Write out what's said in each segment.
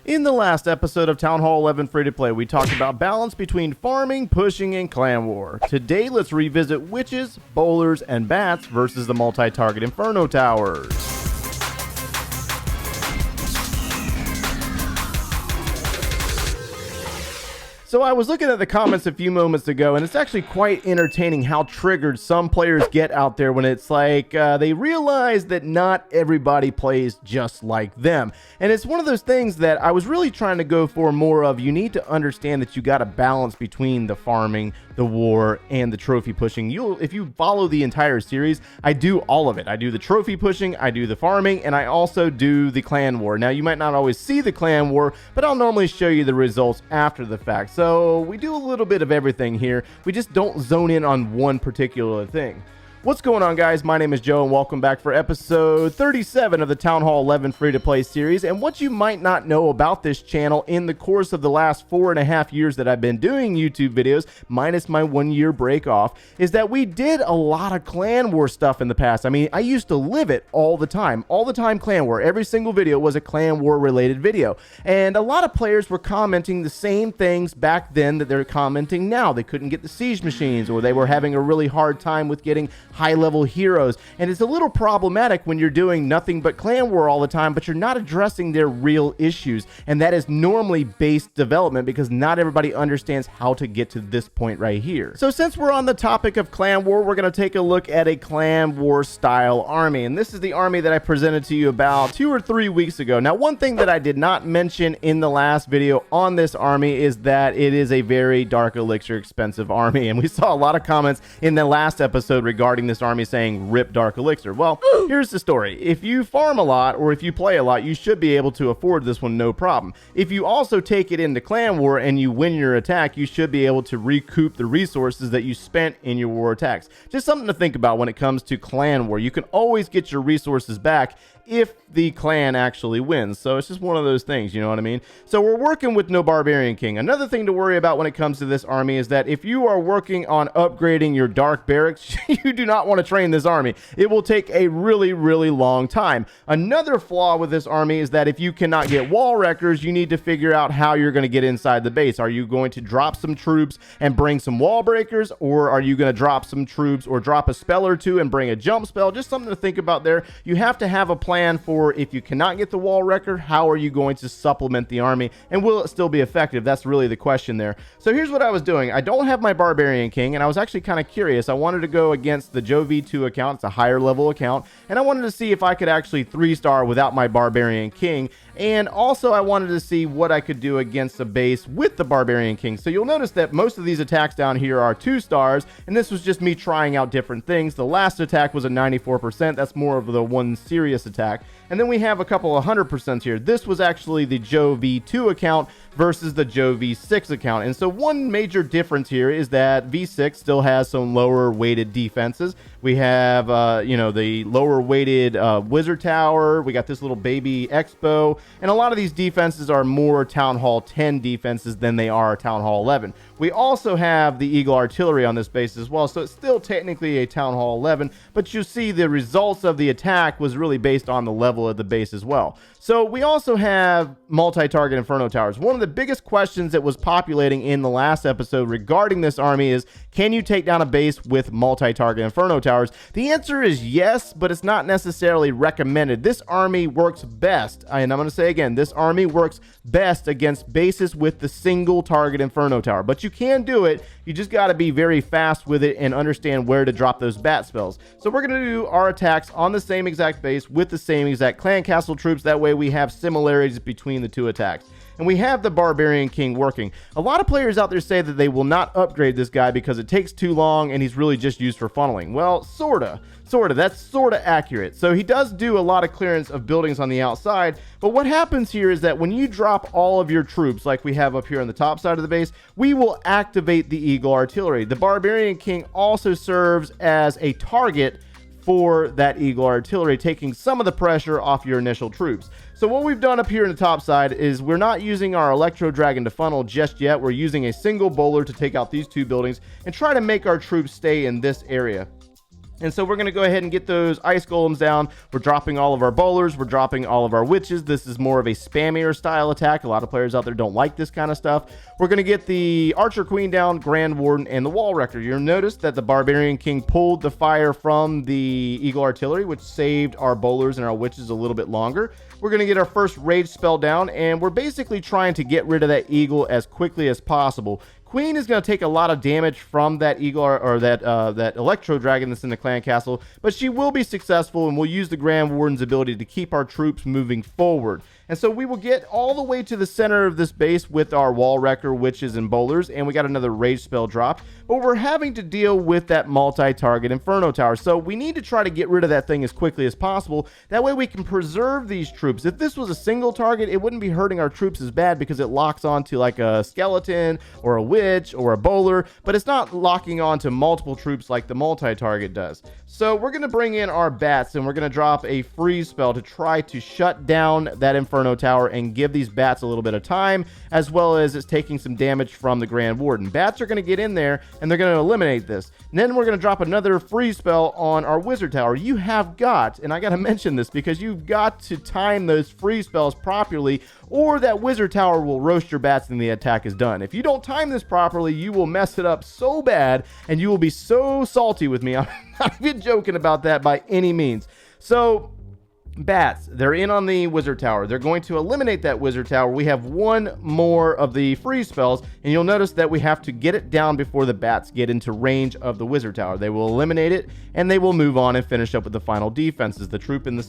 In the last episode of Town Hall 11 Free to Play, we talked about balance between farming, pushing, and clan war. Today, let's revisit witches, bowlers, and bats versus the multi-target inferno towers. So I was looking at the comments a few moments ago, and it's actually quite entertaining how triggered some players get out there when it's like they realize that not everybody plays just like them. And it's one of those things that I was really trying to go for more of. You need to understand that you got a balance between the farming, the war, and the trophy pushing. If you follow the entire series, I do all of it. I do the trophy pushing, I do the farming, and I also do the clan war. Now, you might not always see the clan war, but I'll normally show you the results after the fact. So we do a little bit of everything here. We just don't zone in on one particular thing. What's going on, guys? My name is Joe, and welcome back for episode 37 of the Town Hall 11 free-to-play series. And what you might not know about this channel in the course of the last 4.5 years that I've been doing YouTube videos, minus my 1-year break off, is that we did a lot of clan war stuff in the past. I mean, I used to live it all the time clan war. Every single video was a clan war related video. And a lot of players were commenting the same things back then that they're commenting now. They couldn't get the siege machines, or they were having a really hard time with getting high-level heroes, and it's a little problematic when you're doing nothing but clan war all the time, but you're not addressing their real issues, and that is normally base development, because not everybody understands how to get to this point right here. So since we're on the topic of clan war, we're going to take a look at a clan war style army, and this is the army that I presented to you about 2 or 3 weeks ago. Now, one thing that I did not mention in the last video on this army is that it is a very dark elixir expensive army, and we saw a lot of comments in the last episode regarding this army saying rip dark elixir. Well, here's the story. If you farm a lot, or if you play a lot, you should be able to afford this one no problem. If you also take it into clan war and you win your attack, you should be able to recoup the resources that you spent in your war attacks. Just something to think about when it comes to clan war. You can always get your resources back if the clan actually wins. So it's just one of those things, you know what I mean? So we're working with no Barbarian King. Another thing to worry about when it comes to this army is that if you are working on upgrading your dark barracks, you do not want to train this army. It will take a really, really long time. Another flaw with this army is that if you cannot get wall wreckers, you need to figure out how you're going to get inside the base. Are you going to drop some troops and bring some wall breakers, or are you going to drop some troops or drop a spell or two and bring a jump spell? Just something to think about there. You have to have a plan for if you cannot get the wall wrecker, how are you going to supplement the army, and will it still be effective? That's really the question there. So here's what I was doing. I don't have my Barbarian King, and I was actually kind of curious. I wanted to go against the Joe V2 account. It's a higher level account, and I wanted to see if I could actually 3-star without my Barbarian King. And also I wanted to see what I could do against a base with the Barbarian King. So you'll notice that most of these attacks down here are 2 stars, and this was just me trying out different things. The last attack was a 94%. That's more of the one serious attack. And then we have a couple of 100% here. This was actually the Joe V2 account versus the Joe V6 account. And so one major difference here is that V6 still has some lower weighted defenses. We have, the lower weighted Wizard Tower. We got this little baby Expo. And a lot of these defenses are more Town Hall 10 defenses than they are Town Hall 11. We also have the Eagle Artillery on this base as well. So it's still technically a Town Hall 11. But you see the results of the attack was really based on the level of the base as well. So we also have multi-target inferno towers. One of the biggest questions that was populating in the last episode regarding this army is, can you take down a base with multi-target inferno towers? The answer is yes, but it's not necessarily recommended. This army works best, and I'm going to say again, this army works best against bases with the single target inferno tower. But you can do it. You just got to be very fast with it and understand where to drop those bat spells. So we're going to do our attacks on the same exact base with the same exact clan castle troops. That way we have similarities between the two attacks. And we have the Barbarian King working. A lot of players out there say that they will not upgrade this guy because it takes too long and he's really just used for funneling. Well, sorta. That's sorta accurate. So he does do a lot of clearance of buildings on the outside, but what happens here is that when you drop all of your troops, like we have up here on the top side of the base, we will activate the Eagle Artillery. The Barbarian King also serves as a target for that Eagle Artillery, taking some of the pressure off your initial troops. So what we've done up here in the top side is we're not using our Electro Dragon to funnel just yet. We're using a single bowler to take out these 2 buildings and try to make our troops stay in this area. And so we're going to go ahead and get those ice golems down. We're dropping all of our bowlers. We're dropping all of our witches. This is more of a spammier style attack. A lot of players out there don't like this kind of stuff. We're going to get the Archer Queen down, Grand Warden, and the Wall Wrecker. You'll notice that the Barbarian King pulled the fire from the Eagle Artillery, which saved our bowlers and our witches a little bit longer. We're going to get our first rage spell down, and we're basically trying to get rid of that eagle as quickly as possible. Queen is going to take a lot of damage from that eagle or that electro dragon that's in the clan castle, but she will be successful, and we'll use the Grand Warden's ability to keep our troops moving forward. And so we will get all the way to the center of this base with our Wall Wrecker, witches, and bowlers, and we got another rage spell drop. But we're having to deal with that multi-target inferno tower, so we need to try to get rid of that thing as quickly as possible. That way we can preserve these troops. If this was a single target, it wouldn't be hurting our troops as bad because it locks onto like a skeleton or a witch or a bowler, but it's not locking onto multiple troops like the multi-target does. So we're going to bring in our bats, and we're going to drop a freeze spell to try to shut down that inferno tower and give these bats a little bit of time, as well as it's taking some damage from the Grand Warden. Bats are going to get in there and they're going to eliminate this. And then we're going to drop another freeze spell on our wizard tower. You have got, and I got to mention this because you've got to time those freeze spells properly, or that wizard tower will roast your bats and the attack is done. If you don't time this properly, you will mess it up so bad and you will be so salty with me. I'm not even joking about that by any means. So bats, they're in on the wizard tower. They're going to eliminate that wizard tower. We have one more of the freeze spells, and you'll notice that we have to get it down before the bats get into range of the wizard tower. They will eliminate it, and they will move on and finish up with the final defenses. The troops in the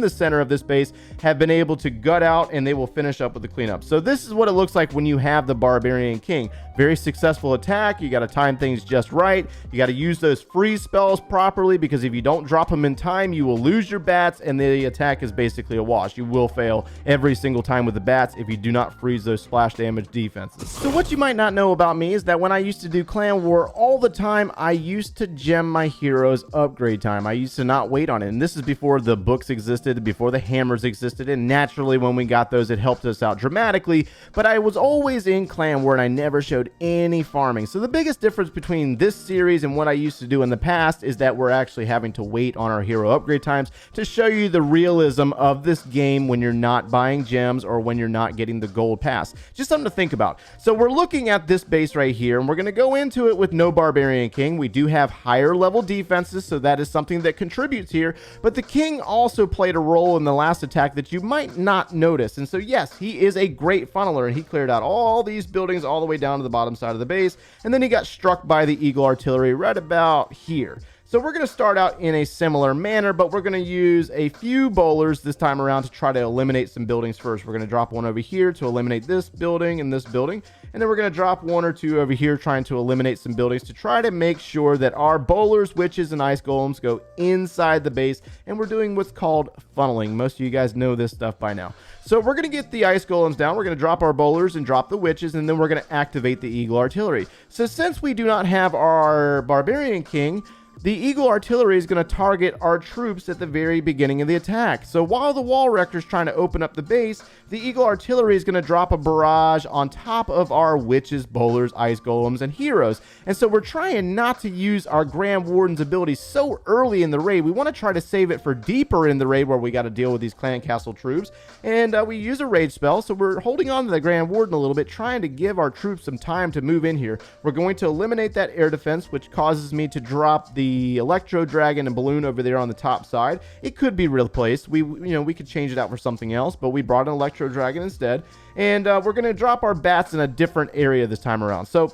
center of this base have been able to gut out, and they will finish up with the cleanup. So this is what it looks like when you have the Barbarian King. Very successful attack. You got to time things just right. You got to use those freeze spells properly, because if you don't drop them in time, you will lose your bats, and the attack is basically a wash. You will fail every single time with the bats if you do not freeze those splash damage defenses. So what you might not know about me is that when I used to do clan war all the time, I used to gem my heroes upgrade time. I used to not wait on it, and this is before the books existed, before the hammers existed, and naturally when we got those, it helped us out dramatically. But I was always in clan war and I never showed any farming. So the biggest difference between this series and what I used to do in the past is that we're actually having to wait on our hero upgrade times to show you the realism of this game when you're not buying gems or when you're not getting the gold pass. Just something to think about. So we're looking at this base right here, and we're going to go into it with no Barbarian King. We do have higher level defenses, so that is something that contributes here, but the King also played a role in the last attack that you might not notice. And so yes, he is a great funneler, and he cleared out all these buildings all the way down to the bottom side of the base, and then he got struck by the Eagle Artillery right about here. So we're going to start out in a similar manner, but we're going to use a few bowlers this time around to try to eliminate some buildings first. We're going to drop one over here to eliminate this building and this building, and then we're going to drop one or two over here trying to eliminate some buildings to try to make sure that our bowlers, witches, and ice golems go inside the base, and we're doing what's called funneling. Most of you guys know this stuff by now. So we're going to get the ice golems down, we're going to drop our bowlers and drop the witches, and then we're going to activate the Eagle Artillery. So since we do not have our Barbarian King, the Eagle Artillery is going to target our troops at the very beginning of the attack. So while the Wall Wrecker is trying to open up the base, the Eagle Artillery is going to drop a barrage on top of our witches, bowlers, ice golems, and heroes. And so we're trying not to use our Grand Warden's ability so early in the raid. We want to try to save it for deeper in the raid where we got to deal with these clan castle troops. And we use a rage spell, so we're holding on to the Grand Warden a little bit, trying to give our troops some time to move in here. We're going to eliminate that air defense, which causes me to drop the electro dragon and balloon over there on the top side. It could be replaced. We could change it out for something else, but we brought an electro dragon instead, and we're going to drop our bats in a different area this time around. So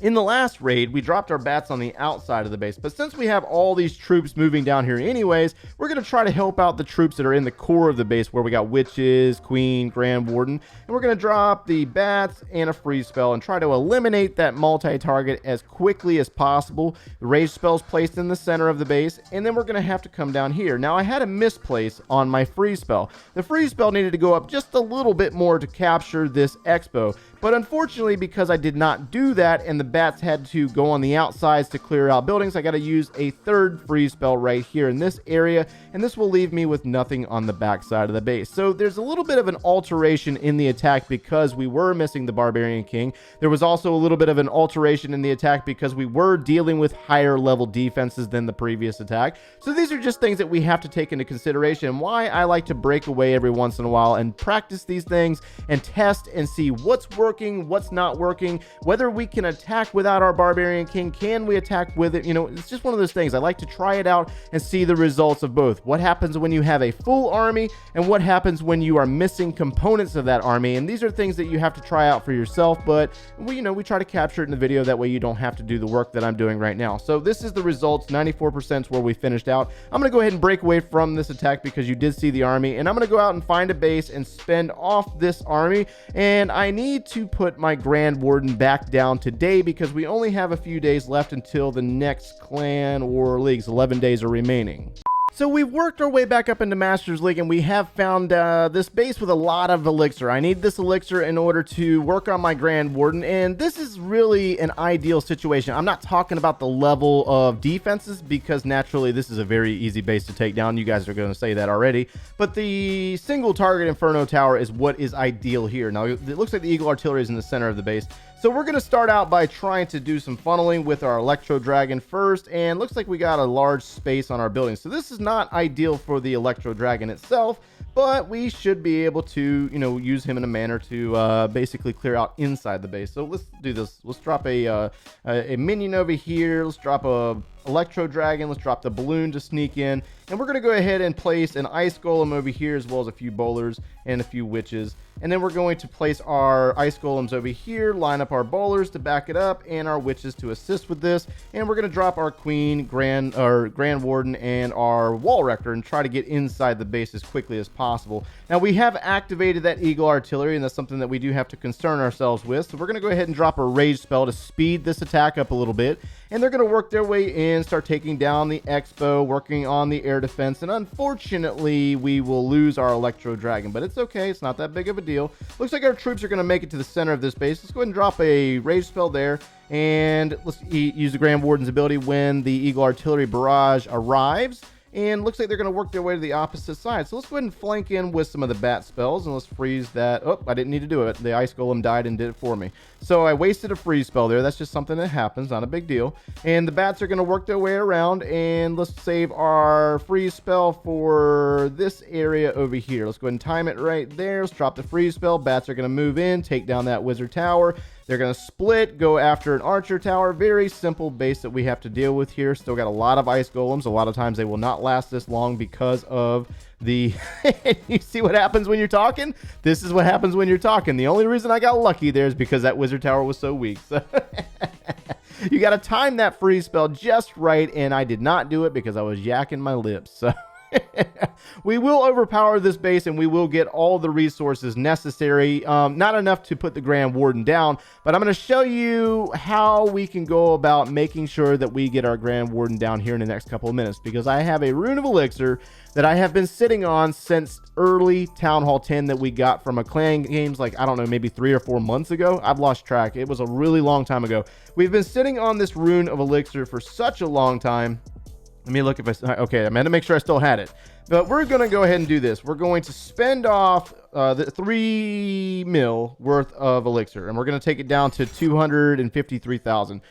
in the last raid, we dropped our bats on the outside of the base, but since we have all these troops moving down here anyways, we're going to try to help out the troops that are in the core of the base where we got witches, queen, Grand Warden, and we're going to drop the bats and a freeze spell and try to eliminate that multi-target as quickly as possible. The rage spell's placed in the center of the base, and then we're going to have to come down here. Now, I had a misplace on my freeze spell. The freeze spell needed to go up just a little bit more to capture this expo, but unfortunately, because I did not do that and the bats had to go on the outsides to clear out buildings, I got to use a third freeze spell right here in this area, and this will leave me with nothing on the back side of the base. So there's a little bit of an alteration in the attack because we were missing the Barbarian King. There was also a little bit of an alteration in the attack because we were dealing with higher level defenses than the previous attack. So these are just things that we have to take into consideration. Why I like to break away every once in a while and practice these things and test and see what's working, what's not working, whether we can attack without our Barbarian King, can we attack with it? You know, it's just one of those things. I like to try it out and see the results of both. What happens when you have a full army and what happens when you are missing components of that army. And these are things that you have to try out for yourself, but we try to capture it in the video. That way you don't have to do the work that I'm doing right now. So this is the results. 94% is where we finished out. I'm going to go ahead and break away from this attack because you did see the army, and I'm going to go out and find a base and spend off this army. And I need to put my Grand Warden back down today because we only have a few days left until the next clan or leagues. 11 days are remaining. So we've worked our way back up into Masters League, and we have found this base with a lot of elixir. I need this elixir in order to work on my Grand Warden, and this is really an ideal situation. I'm not talking about the level of defenses because naturally this is a very easy base to take down. You guys are going to say that already, but the single target Inferno Tower is what is ideal here. Now it looks like the Eagle Artillery is in the center of the base. So we're going to start out by trying to do some funneling with our Electro Dragon first, and looks like we got a large space on our building. So this is not ideal for the Electro Dragon itself, but we should be able to, use him in a manner to basically clear out inside the base. So let's do this. Let's drop a minion over here. Let's drop a Electro Dragon. Let's drop the balloon to sneak in, and we're going to go ahead and place an Ice Golem over here, as well as a few bowlers and a few witches. And then we're going to place our Ice Golems over here, line up our bowlers to back it up, and our witches to assist with this. And we're going to drop our Queen, Grand Warden, and our Wall Rector and try to get inside the base as quickly as possible. Now, we have activated that Eagle Artillery, and that's something that we do have to concern ourselves with. So we're going to go ahead and drop a Rage spell to speed this attack up a little bit. And they're going to work their way in, start taking down the Expo, working on the air defense. And unfortunately, we will lose our Electro Dragon, but it's okay. It's not that big of a deal. Looks like our troops are going to make it to the center of this base. Let's go ahead and drop a Rage spell there. And let's use the Grand Warden's ability when the Eagle Artillery barrage arrives. And looks like they're going to work their way to the opposite side. So let's go ahead and flank in with some of the bat spells. And let's freeze that. Oh, I didn't need to do it. The Ice Golem died and did it for me. So I wasted a freeze spell there. That's just something that happens. Not a big deal. And the bats are going to work their way around. And let's save our freeze spell for this area over here. Let's go ahead and time it right there. Let's drop the freeze spell. Bats are going to move in, take down that wizard tower. They're going to split, go after an archer tower. Very simple base that we have to deal with here. Still got a lot of Ice Golems. A lot of times they will not last this long because of the... You see what happens when you're talking? This is what happens when you're talking. The only reason I got lucky there is because that wizard tower was so weak. So you got to time that freeze spell just right, and I did not do it because I was yakking my lips. So... we will overpower this base and we will get all the resources necessary. Not enough to put the Grand Warden down, but I'm going to show you how we can go about making sure that we get our Grand Warden down here in the next couple of minutes, because I have a rune of elixir that I have been sitting on since early Town Hall 10 that we got from a clan games, like, I don't know, maybe 3 or 4 months ago. I've lost track. It was a really long time ago. We've been sitting on this rune of elixir for such a long time. Let me look if okay, I meant to make sure I still had it. But we're going to go ahead and do this. We're going to spend off the 3 mil worth of elixir, and we're going to take it down to 253,000.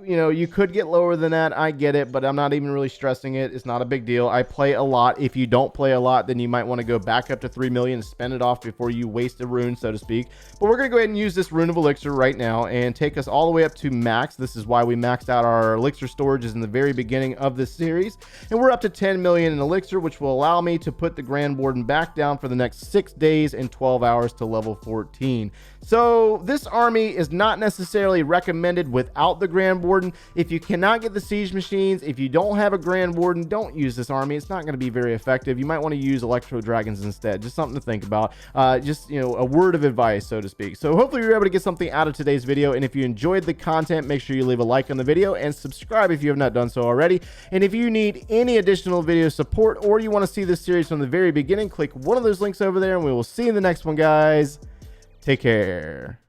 You could get lower than that. I get it, but I'm not even really stressing it. It's not a big deal. I play a lot. If you don't play a lot, then you might want to go back up to 3 million and spend it off before you waste a rune, so to speak. But we're going to go ahead and use this rune of elixir right now and take us all the way up to max. This is why we maxed out our elixir storages in the very beginning of this series. And we're up to 10 million in elixir, which will allow me to put the Grand Warden back down for the next 6 days and 12 hours to level 14. So this army is not necessarily recommended without the Grand Warden. If you cannot get the siege machines, if you don't have a Grand Warden, don't use this army. It's not going to be very effective. You might want to use Electro Dragons instead. Just something to think about. Just a word of advice, so to speak. So hopefully you're able to get something out of today's video. And if you enjoyed the content, make sure you leave a like on the video and subscribe if you have not done so already. And if you need any additional video support or you want to see this series from the very beginning, click one of those links over there, and we will see you in the next one, guys. Take care.